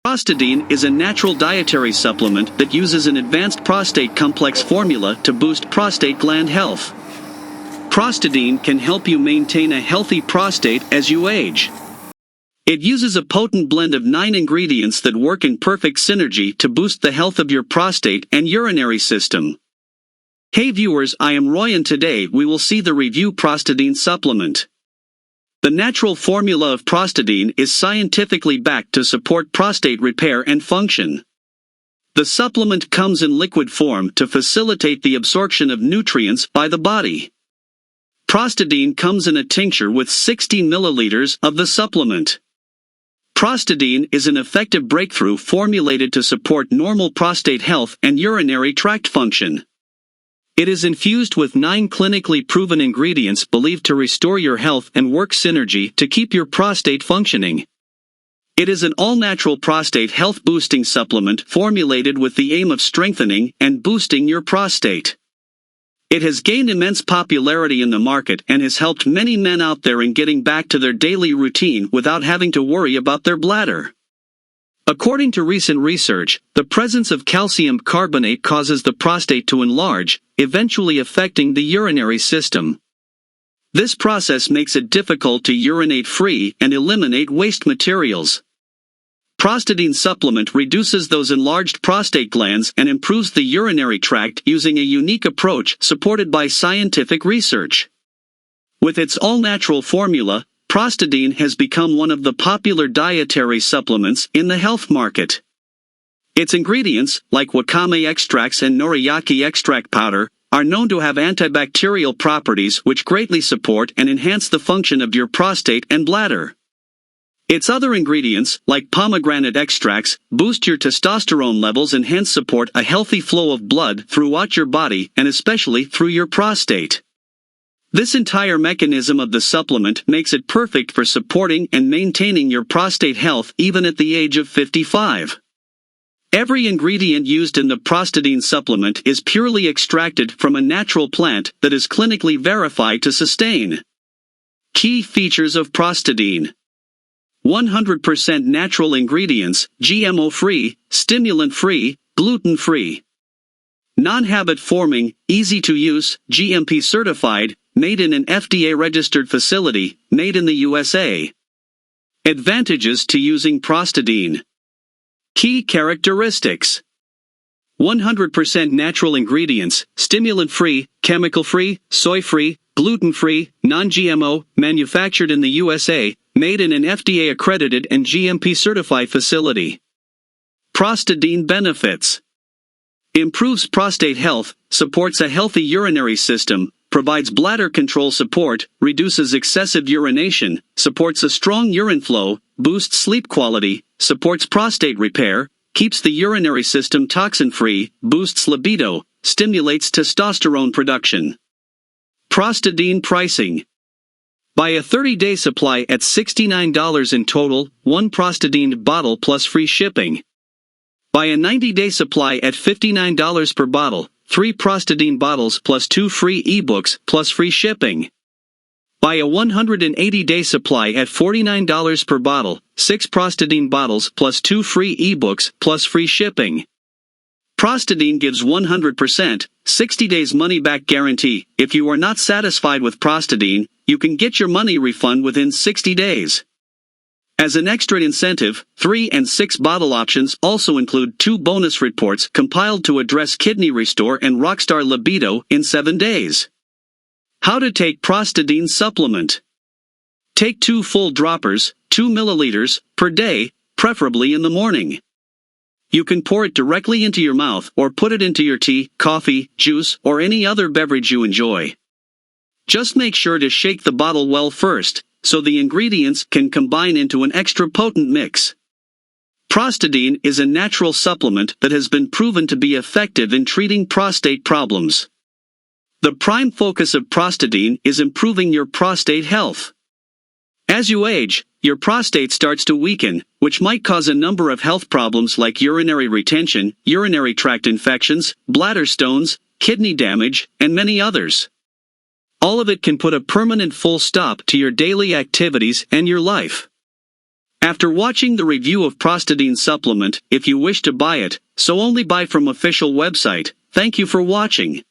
Prostadine is a natural dietary supplement that uses an advanced prostate complex formula to boost prostate gland health. Prostadine can help you maintain a healthy prostate as you age. It uses a potent blend of 9 ingredients that work in perfect synergy to boost the health of your prostate and urinary system. Hey viewers, I am Roy and today we will see the review Prostadine supplement. The natural formula of Prostadine is scientifically backed to support prostate repair and function. The supplement comes in liquid form to facilitate the absorption of nutrients by the body. Prostadine comes in a tincture with 16 milliliters of the supplement. Prostadine is an effective breakthrough formulated to support normal prostate health and urinary tract function. It is infused with 9 clinically proven ingredients believed to restore your health and work synergy to keep your prostate functioning. It is an all-natural prostate health-boosting supplement formulated with the aim of strengthening and boosting your prostate. It has gained immense popularity in the market and has helped many men out there in getting back to their daily routine without having to worry about their bladder. According to recent research, the presence of calcium carbonate causes the prostate to enlarge, eventually affecting the urinary system. This process makes it difficult to urinate free and eliminate waste materials. Prostadine supplement reduces those enlarged prostate glands and improves the urinary tract using a unique approach supported by scientific research. With its all-natural formula, Prostadine has become one of the popular dietary supplements in the health market. Its ingredients, like wakame extracts and noriyaki extract powder, are known to have antibacterial properties which greatly support and enhance the function of your prostate and bladder. Its other ingredients, like pomegranate extracts, boost your testosterone levels and hence support a healthy flow of blood throughout your body and especially through your prostate. This entire mechanism of the supplement makes it perfect for supporting and maintaining your prostate health even at the age of 55. Every ingredient used in the Prostadine supplement is purely extracted from a natural plant that is clinically verified to sustain. Key features of Prostadine: 100% natural ingredients, GMO-free, stimulant-free, gluten-free. Non-habit-forming, easy-to-use, GMP-certified, made in an FDA-registered facility, made in the USA. Advantages to using Prostadine. Key characteristics: 100% natural ingredients, stimulant-free, chemical-free, soy-free, gluten-free, non-GMO, manufactured in the USA, made in an FDA-accredited and GMP-certified facility. Prostadine benefits: improves prostate health, supports a healthy urinary system, provides bladder control support, reduces excessive urination, supports a strong urine flow, boosts sleep quality, supports prostate repair, keeps the urinary system toxin-free, boosts libido, stimulates testosterone production. Prostadine pricing: buy a 30-day supply at $69 in total, 1 Prostadine bottle plus free shipping. Buy a 90-day supply at $59 per bottle, 3 Prostadine bottles plus 2 free ebooks plus free shipping. Buy a 180-day supply at $49 per bottle, 6 Prostadine bottles plus 2 free ebooks plus free shipping. Prostadine gives 100%, 60 days money-back guarantee. If you are not satisfied with Prostadine, you can get your money refund within 60 days. As an extra incentive, 3 and 6 bottle options also include 2 bonus reports compiled to address kidney restore and rockstar libido in 7 days. How to take Prostadine supplement. Take 2 full droppers, 2 milliliters, per day, preferably in the morning. You can pour it directly into your mouth or put it into your tea, coffee, juice, or any other beverage you enjoy. Just make sure to shake the bottle well first, so the ingredients can combine into an extra potent mix. Prostadine is a natural supplement that has been proven to be effective in treating prostate problems. The prime focus of Prostadine is improving your prostate health. As you age, your prostate starts to weaken, which might cause a number of health problems like urinary retention, urinary tract infections, bladder stones, kidney damage, and many others. All of it can put a permanent full stop to your daily activities and your life. After watching the review of Prostadine supplement, if you wish to buy it, so only buy from official website. Thank you for watching.